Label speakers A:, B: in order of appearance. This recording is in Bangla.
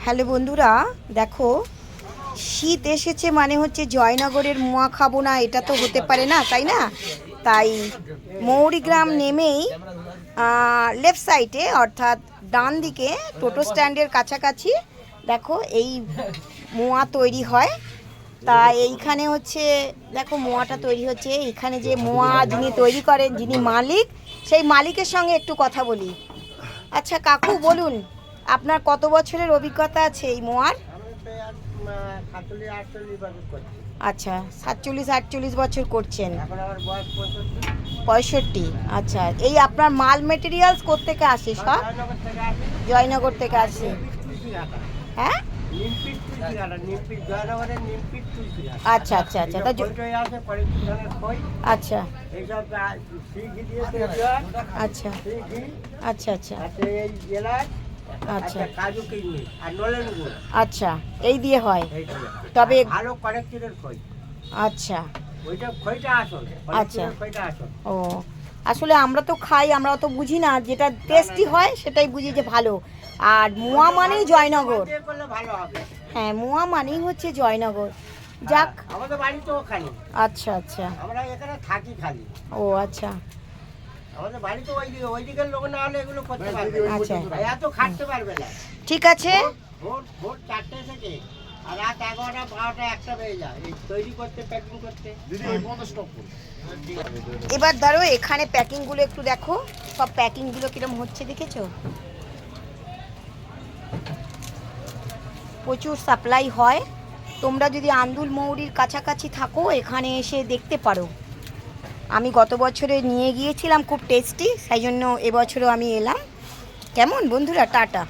A: হ্যালো বন্ধুরা, দেখো শীত এসেছে মানে হচ্ছে জয়নগরের মোয়া খাবো না, এটা তো হতে পারে না, তাই না? তাই মৌরিগ্রাম নেমেই লেফট সাইডে অর্থাৎ ডান দিকে টোটো স্ট্যান্ডের কাছাকাছি দেখো এই মোয়া তৈরি হয়। তা এইখানে হচ্ছে দেখো মোয়াটা তৈরি হচ্ছে। এইখানে যে মোয়া যিনি তৈরি করেন, যিনি মালিক, সেই মালিকের সঙ্গে একটু কথা বলি। আচ্ছা কাকু, বলুন আপনার কত বছরের অভিজ্ঞতা আছে এই মোয়ার? আচ্ছা, 47-48 বছর করছেন। 65। আচ্ছা, এই আপনার মাল মেটেরিয়ালস কোত্থেকে আসে? সব জয়নগর থেকে আসে। হ্যাঁ, আচ্ছা আচ্ছা আচ্ছা, আচ্ছা আচ্ছা আচ্ছা আচ্ছা আচ্ছা আচ্ছা, এই দিয়ে হয় তবে ভালো কোয়ালিটির খই। আচ্ছা ওইটা খইটা আসল। আচ্ছা ও, আসলে আমরা তো খাই, আমরা অত বুঝি না, যেটা টেস্টি হয় সেটাই বুঝি যে ভালো। আর মোয়া মানেই জয়নগর। হ্যাঁ, মোয়া মানেই হচ্ছে জয়নগর। যাক, আমাদের বাড়ি তো ওখানে। আচ্ছা আচ্ছা, আমরা এখানে থাকি খালি। ও আচ্ছা, আমাদের বাড়ি তো ওইদিকের লোক না হলে এগুলো করতে পারবে না। আচ্ছা, এত খাটতে পারবে না। ঠিক আছে, ভোর 4টে থেকে আর রাত 11টা 12টা 1টা বেজে যায় এই তৈরি করতে, প্যাকিং করতে। দিদি এই মতো স্টক করুন। এবার ধরো এখানে প্যাকিংগুলো একটু দেখো, সব প্যাকিংগুলো কিরকম হচ্ছে দেখেছো? প্রচুর সাপ্লাই হয়। তোমরা যদি আন্দুল মৌরির কাছাকাছি থাকো, এখানে এসে দেখতে পারো। আমি গত বছরে নিয়ে গিয়েছিলাম, খুব টেস্টি, সেই জন্য এবছরও আমি এলাম। কেমন বন্ধুরা, টাটা।